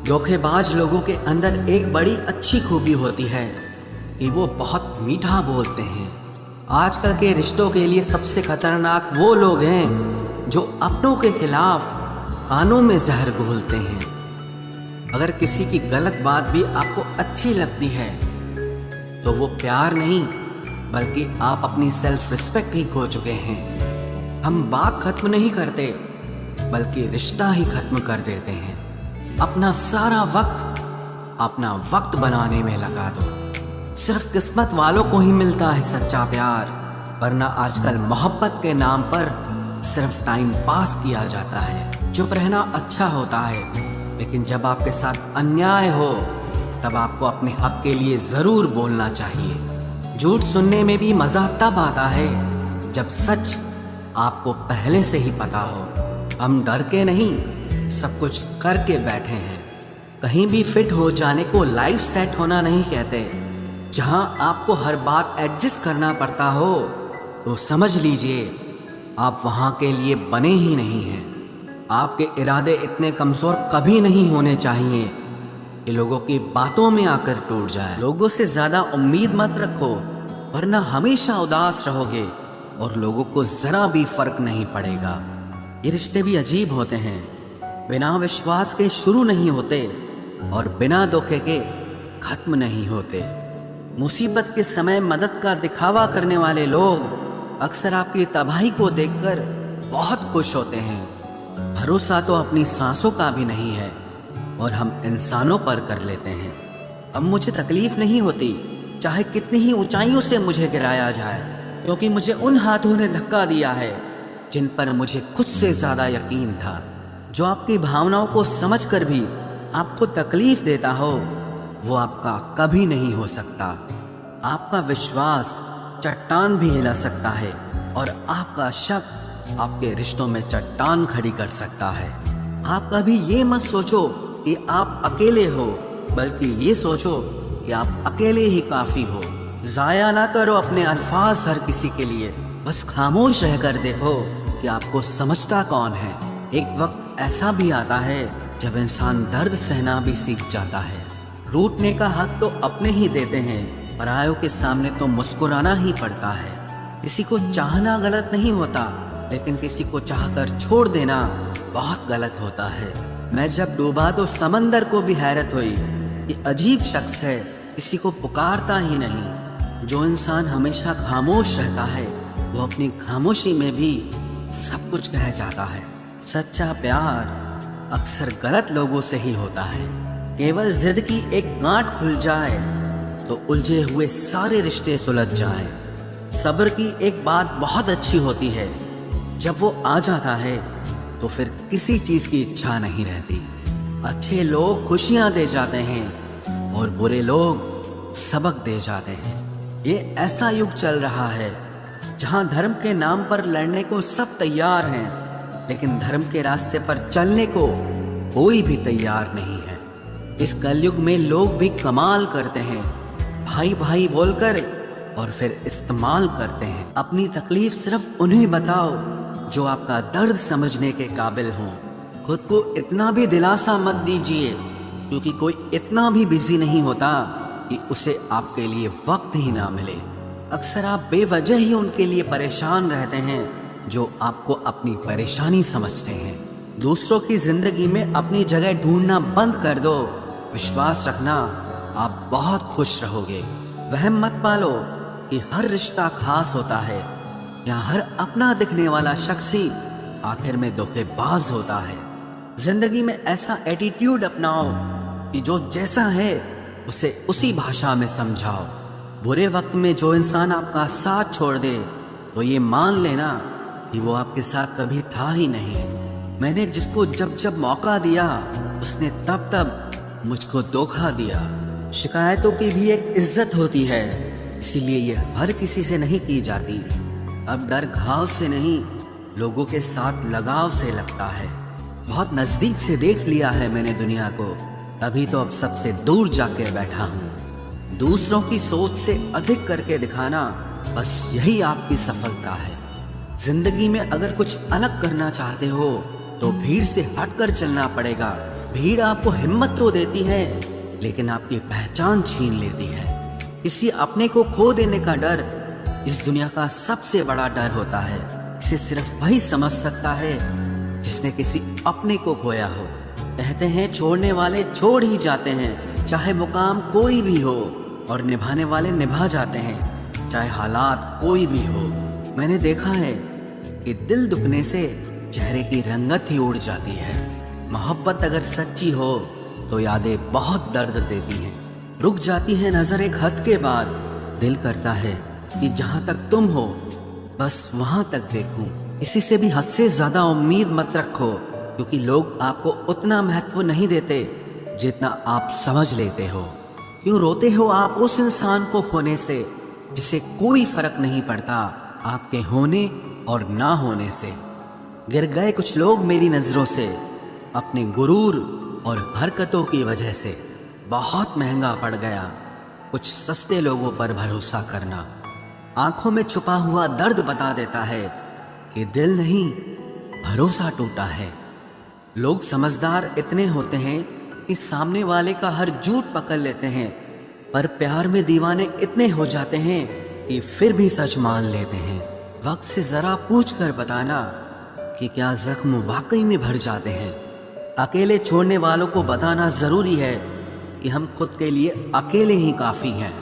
धोखेबाज लोगों के अंदर एक बड़ी अच्छी खूबी होती है कि वो बहुत मीठा बोलते हैं। आजकल के रिश्तों के लिए सबसे खतरनाक वो लोग हैं जो अपनों के खिलाफ कानों में जहर घोलते हैं। अगर किसी की गलत बात भी आपको अच्छी लगती है तो वो प्यार नहीं बल्कि आप अपनी सेल्फ रिस्पेक्ट ही खो चुके हैं। हम बात खत्म नहीं करते बल्कि रिश्ता ही खत्म कर देते हैं। अपना सारा अपना वक्त बनाने में लगा दो। सिर्फ किस्मत वालों को ही मिलता है सच्चा प्यार, वरना आजकल मोहब्बत के नाम पर सिर्फ टाइम पास किया जाता है। चुप रहना अच्छा होता है, लेकिन जब आपके साथ अन्याय हो तब आपको अपने हक के लिए जरूर बोलना चाहिए। झूठ सुनने में भी मजा तब आता है जब सच आपको पहले से ही पता हो। हम डर के नहीं, सब कुछ करके बैठे हैं। कहीं भी फिट हो जाने को लाइफ सेट होना नहीं कहते। जहां आपको हर बार एडजस्ट करना पड़ता हो तो समझ लीजिए आप वहां के लिए बने ही नहीं हैं। आपके इरादे इतने कमजोर कभी नहीं होने चाहिए कि लोगों की बातों में आकर टूट जाए। लोगों से ज्यादा उम्मीद मत रखो, वरना हमेशा उदास रहोगे और लोगों को जरा भी फर्क नहीं पड़ेगा। ये रिश्ते भी अजीब होते हैं, बिना विश्वास के शुरू नहीं होते और बिना धोखे के खत्म नहीं होते। मुसीबत के समय मदद का दिखावा करने वाले लोग अक्सर आपकी तबाही को देखकर बहुत खुश होते हैं। भरोसा तो अपनी सांसों का भी नहीं है और हम इंसानों पर कर लेते हैं। अब मुझे तकलीफ नहीं होती चाहे कितनी ही ऊंचाइयों से मुझे गिराया जाए, क्योंकि मुझे उन हाथों ने धक्का दिया है जिन पर मुझे खुद से ज्यादा यकीन था। जो आपकी भावनाओं को समझकर भी आपको तकलीफ देता हो वो आपका कभी नहीं हो सकता। आपका विश्वास चट्टान भी हिला सकता है और आपका शक आपके रिश्तों में चट्टान खड़ी कर सकता है। आप कभी ये मत सोचो कि आप अकेले हो, बल्कि ये सोचो कि आप अकेले ही काफी हो। जाया ना करो अपने अल्फाज हर किसी के लिए, बस खामोश रहकर देखो कि आपको समझता कौन है। एक वक्त ऐसा भी आता है जब इंसान दर्द सहना भी सीख जाता है। रूठने का हक तो अपने ही देते हैं, परायों के सामने तो मुस्कुराना ही पड़ता है। किसी को चाहना गलत नहीं होता, लेकिन किसी को चाहकर छोड़ देना बहुत गलत होता है। मैं जब डूबा तो समंदर को भी हैरत हुई। ये अजीब शख्स है, किसी को पुकारता ही नहीं। जो इंसान हमेशा खामोश रहता है वो अपनी खामोशी में भी सब कुछ कह जाता है। सच्चा प्यार अक्सर गलत लोगों से ही होता है। केवल जिद की एक गांठ खुल जाए तो उलझे हुए सारे रिश्ते सुलझ जाएं। सब्र की एक बात बहुत अच्छी होती है, जब वो आ जाता है तो फिर किसी चीज की इच्छा नहीं रहती। अच्छे लोग खुशियां दे जाते हैं और बुरे लोग सबक दे जाते हैं। ये ऐसा युग चल रहा है जहां धर्म के नाम पर लड़ने को सब तैयार हैं, लेकिन धर्म के रास्ते पर चलने को कोई भी तैयार नहीं है। इस कलयुग में लोग भी कमाल करते हैं, भाई भाई बोलकर और फिर इस्तेमाल करते हैं। अपनी तकलीफ सिर्फ उन्हें बताओ जो आपका दर्द समझने के काबिल हों। खुद को इतना भी दिलासा मत दीजिए, क्योंकि कोई इतना भी बिजी नहीं होता कि उसे आपके लिए वक्त ही ना मिले। अक्सर आप बेवजह ही उनके लिए परेशान रहते हैं जो आपको अपनी परेशानी समझते हैं। दूसरों की जिंदगी में अपनी जगह ढूंढना बंद कर दो। विश्वास रखना आप बहुत खुश रहोगे। वहम मत पालो कि हर रिश्ता खास होता है या हर अपना दिखने वाला शख्स ही आखिर में धोखेबाज होता है। जिंदगी में ऐसा एटीट्यूड अपनाओ कि जो जैसा है उसे उसी भाषा में समझाओ। बुरे वक्त में जो इंसान आपका साथ छोड़ दे तो ये मान लेना कि वो आपके साथ कभी था ही नहीं। मैंने जिसको जब जब मौका दिया उसने तब तब मुझको धोखा दिया। शिकायतों की भी एक इज्जत होती है, इसीलिए ये हर किसी से नहीं की जाती। अब डर घाव से नहीं, लोगों के साथ लगाव से लगता है। बहुत नजदीक से देख लिया है मैंने दुनिया को, तभी तो अब सबसे दूर जाके बैठा हूँ। दूसरों की सोच से अधिक करके दिखाना, बस यही आपकी सफलता है। जिंदगी में अगर कुछ अलग करना चाहते हो तो भीड़ से हटकर चलना पड़ेगा, भीड़ आपको हिम्मत तो देती है, लेकिन आपकी पहचान छीन लेती है। किसी अपने को खो देने का डर इस दुनिया का सबसे बड़ा डर होता है। इसे सिर्फ वही समझ सकता है जिसने किसी अपने को खोया हो। कहते हैं छोड़ने वाले छोड़ ही जाते हैं, चाहे मुकाम कोई भी हो, और निभाने वाले निभा जाते हैं, चाहे हालात कोई भी हो। मैंने देखा है कि दिल दुखने से चेहरे की रंगत ही उड़ जाती है। मोहब्बत अगर सच्ची हो तो यादें बहुत दर्द देती हैं। रुक जाती है नजर एक हद के बाद। दिल करता है कि जहाँ तक तुम हो बस वहाँ तक देखूं। इसी से भी हद से ज्यादा उम्मीद मत रखो, क्योंकि लोग आपको उतना महत्व नहीं देते जितना आप समझ लेते हो। क्यों रोते हो आप उस इंसान को खोने से जिसे कोई फर्क नहीं पड़ता आपके होने और ना होने से। गिर गए कुछ लोग मेरी नजरों से अपने गुरूर और हरकतों की वजह से। बहुत महंगा पड़ गया कुछ सस्ते लोगों पर भरोसा करना। आंखों में छुपा हुआ दर्द बता देता है कि दिल नहीं, भरोसा टूटा है। लोग समझदार इतने होते हैं कि सामने वाले का हर झूठ पकड़ लेते हैं, पर प्यार में दीवाने इतने हो जाते हैं कि फिर भी सच मान लेते हैं। वक्त से जरा पूछ कर बताना कि क्या जख्म वाकई में भर जाते हैं। अकेले छोड़ने वालों को बताना जरूरी है कि हम खुद के लिए अकेले ही काफी हैं।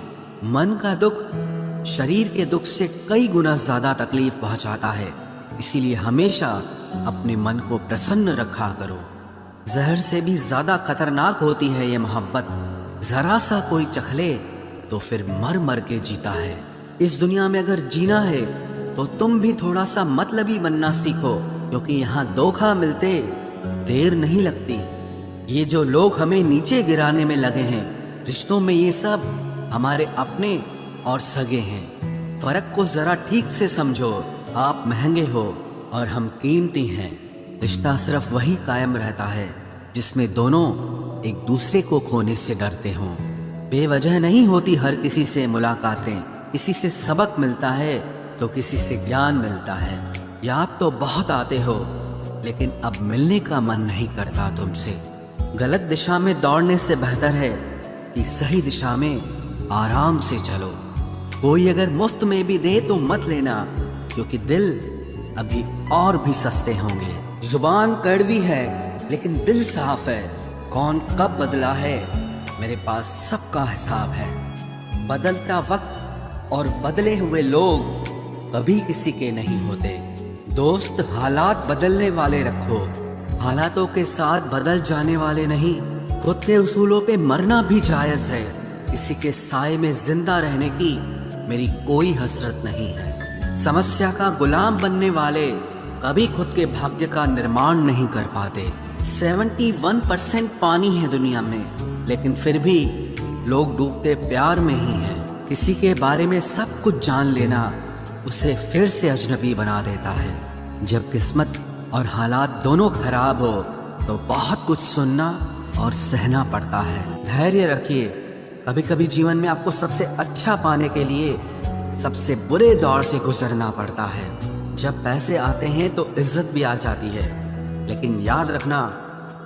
मन का दुख शरीर के दुख से कई गुना ज्यादा तकलीफ पहुंचाता है, इसीलिए हमेशा अपने मन को प्रसन्न रखा करो। जहर से भी ज्यादा खतरनाक होती है ये मोहब्बत। जरा सा कोई चखले तो फिर मर मर के जीता है। इस दुनिया में अगर जीना है तो तुम भी थोड़ा सा मतलबी बनना सीखो, क्योंकि यहाँ धोखा मिलते देर नहीं लगती। ये जो लोग हमें नीचे गिराने में लगे हैं, रिश्तों में ये सब हमारे अपने और सगे हैं। फर्क को जरा ठीक से समझो। आप महंगे हो और हम कीमती हैं। रिश्ता सिर्फ वही कायम रहता है जिसमें दोनों एक दूसरे को खोने से डरते हों। बेवजह नहीं होती हर किसी से मुलाकातें। किसी से सबक मिलता है तो किसी से ज्ञान मिलता है। याद तो बहुत आते हो, लेकिन अब मिलने का मन नहीं करता तुमसे। गलत दिशा में दौड़ने से बेहतर है कि सही दिशा में आराम से चलो। कोई अगर मुफ्त में भी दे तो मत लेना, क्योंकि दिल अभी और भी सस्ते होंगे। जुबान कड़वी है लेकिन दिल साफ है। कौन कब बदला है मेरे पास सबका हिसाब है। बदलता वक्त और बदले हुए लोग कभी किसी के नहीं होते। दोस्त हालात बदलने वाले रखो, हालातों के साथ बदल जाने वाले नहीं। खुद के उसूलों पे मरना भी जायज है। किसी के साए में जिंदा रहने की मेरी कोई हसरत नहीं है। समस्या का गुलाम बनने वाले कभी खुद के भाग्य का निर्माण नहीं कर पाते। 71% पानी है दुनिया में, लेकिन फिर भी लोग डूबते प्यार में ही हैं। किसी के बारे में सब कुछ जान लेना उसे फिर से अजनबी बना देता है। जब किस्मत और हालात दोनों खराब हो तो बहुत कुछ सुनना और सहना पड़ता है। धैर्य रखिए। कभी कभी जीवन में आपको सबसे अच्छा पाने के लिए सबसे बुरे दौर से गुजरना पड़ता है। जब पैसे आते हैं तो इज्जत भी आ जाती है, लेकिन याद रखना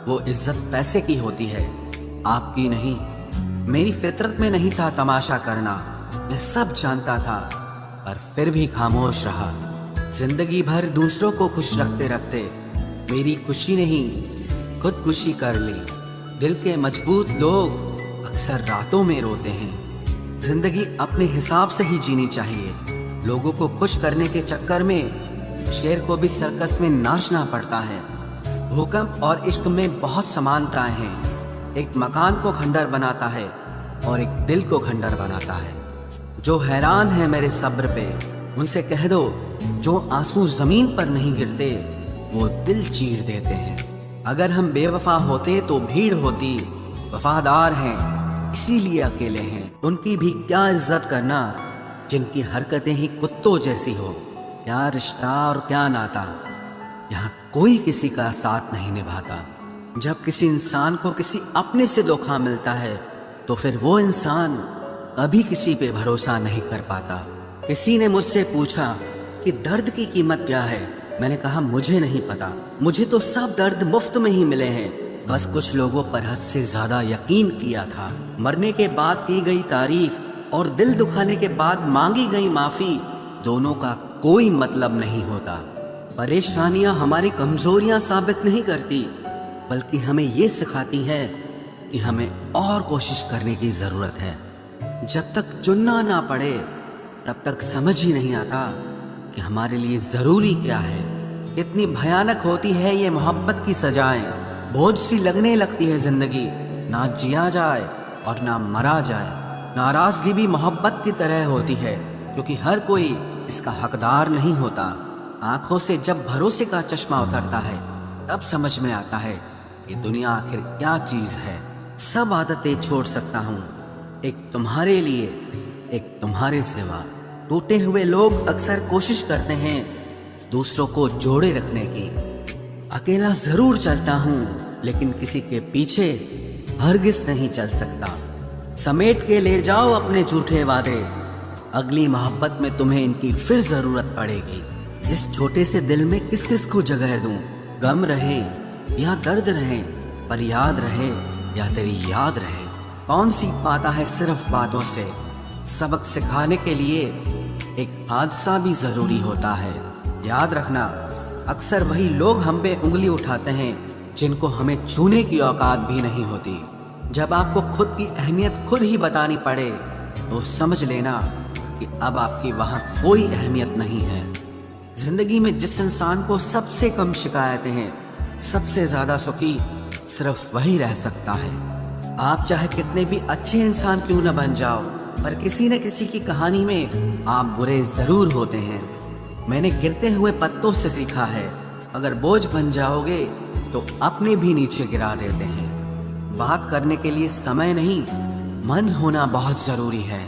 वो इज्जत पैसे की होती है, आपकी नहीं। मेरी फितरत में नहीं था तमाशा करना, मैं सब जानता था, पर फिर भी खामोश रहा। जिंदगी भर दूसरों को खुश रखते रखते मेरी खुशी नहीं खुदकुशी कर ली। दिल के मजबूत लोग अक्सर रातों में रोते हैं। जिंदगी अपने हिसाब से ही जीनी चाहिए। लोगों को खुश करने के चक्कर में शेर को भी सर्कस में नाचना पड़ता है। भूकंप और इश्क में बहुत समानताएं हैं। एक मकान को खंडर बनाता है और एक दिल को खंडर बनाता है। जो हैरान है मेरे सब्र पे उनसे कह दो, जो आंसू जमीन पर नहीं गिरते वो दिल चीर देते हैं। अगर हम बेवफा होते तो भीड़ होती, वफादार हैं इसीलिए अकेले हैं। उनकी भी क्या इज्जत करना जिनकी हरकतें ही कुत्तों जैसी हो। क्या रिश्ता और क्या नाता, यहाँ कोई किसी का साथ नहीं निभाता। जब किसी इंसान को किसी अपने से धोखा मिलता है तो फिर वो इंसान कभी किसी पे भरोसा नहीं कर पाता। किसी ने मुझसे पूछा कि दर्द की कीमत क्या है। मैंने कहा मुझे नहीं पता, मुझे तो सब दर्द मुफ्त में ही मिले हैं। बस कुछ लोगों पर हद से ज्यादा यकीन किया था। मरने के बाद की गई तारीफ और दिल दुखाने के बाद मांगी गई माफी, दोनों का कोई मतलब नहीं होता। परेशानियां हमारी कमजोरियां साबित नहीं करती, बल्कि हमें ये सिखाती है कि हमें और कोशिश करने की जरूरत है। जब तक चुनना ना पड़े तब तक समझ ही नहीं आता कि हमारे लिए जरूरी क्या है। कितनी भयानक होती है ये मोहब्बत की सजाएं। बोझ सी लगने लगती है जिंदगी, ना जिया जाए और ना मरा जाए। नाराजगी भी मोहब्बत की तरह होती है, क्योंकि हर कोई इसका हकदार नहीं होता। आंखों से जब भरोसे का चश्मा उतरता है तब समझ में आता है कि दुनिया आखिर क्या चीज है। सब आदतें छोड़ सकता हूँ, एक तुम्हारे लिए, एक तुम्हारे सिवा। टूटे हुए लोग अक्सर कोशिश करते हैं दूसरों को जोड़े रखने की। अकेला जरूर चलता हूँ, लेकिन किसी के पीछे हरगिज नहीं चल सकता। समेट के ले जाओ अपने झूठे वादे, अगली मोहब्बत में तुम्हें इनकी फिर जरूरत पड़ेगी। इस छोटे से दिल में किस किस को जगह दूं? गम रहे या दर्द रहे, पर याद रहे या तेरी याद रहे। कौन सीख पाता है सिर्फ बातों से? सबक सिखाने के लिए एक हादसा भी जरूरी होता है। याद रखना, अक्सर वही लोग हम पे उंगली उठाते हैं जिनको हमें छूने की औकात भी नहीं होती। जब आपको खुद की अहमियत खुद ही बतानी पड़े तो समझ लेना कि अब आपकी वहां कोई अहमियत नहीं है। जिंदगी में जिस इंसान को सबसे कम शिकायतें हैं, सबसे ज्यादा सुखी सिर्फ वही रह सकता है। आप चाहे कितने भी अच्छे इंसान क्यों न बन जाओ, पर किसी न किसी की कहानी में आप बुरे जरूर होते हैं। मैंने गिरते हुए पत्तों से सीखा है, अगर बोझ बन जाओगे तो अपने भी नीचे गिरा देते हैं। बात करने के लिए समय नहीं, मन होना बहुत जरूरी है।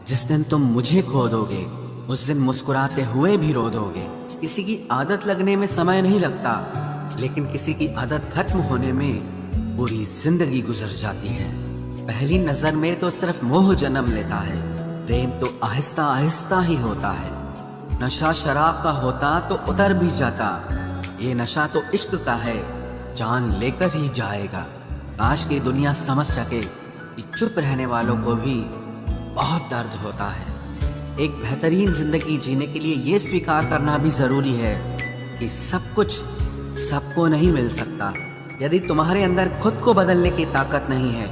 जिस दिन तुम मुझे खो दोगे, उस दिन मुस्कुराते हुए भी रो दोगे। किसी की आदत लगने में समय नहीं लगता, लेकिन किसी की आदत खत्म होने में पूरी जिंदगी गुजर जाती है। पहली नजर में तो सिर्फ मोह जन्म लेता है, प्रेम तो आहिस्ता आहिस्ता ही होता है। नशा शराब का होता तो उतर भी जाता, ये नशा तो इश्क का है, जान लेकर ही जाएगा। काश की दुनिया समझ सके कि चुप रहने वालों को भी बहुत दर्द होता है। एक बेहतरीन जिंदगी जीने के लिए ये स्वीकार करना भी जरूरी है कि सब कुछ सबको नहीं मिल सकता। यदि तुम्हारे अंदर खुद को बदलने की ताकत नहीं है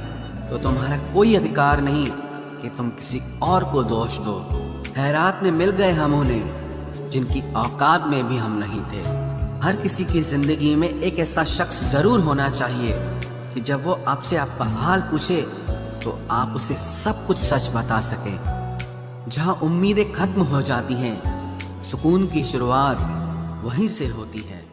तो तुम्हारा कोई अधिकार नहीं कि तुम किसी और को दोष दो। खैरात में मिल गए हम उन्हें जिनकी औकात में भी हम नहीं थे। हर किसी की जिंदगी में एक ऐसा शख्स जरूर होना चाहिए कि जब वो आपसे आपका हाल पूछे तो आप उसे सब कुछ सच बता सके। जहाँ उम्मीदें खत्म हो जाती हैं, सुकून की शुरुआत वहीं से होती है।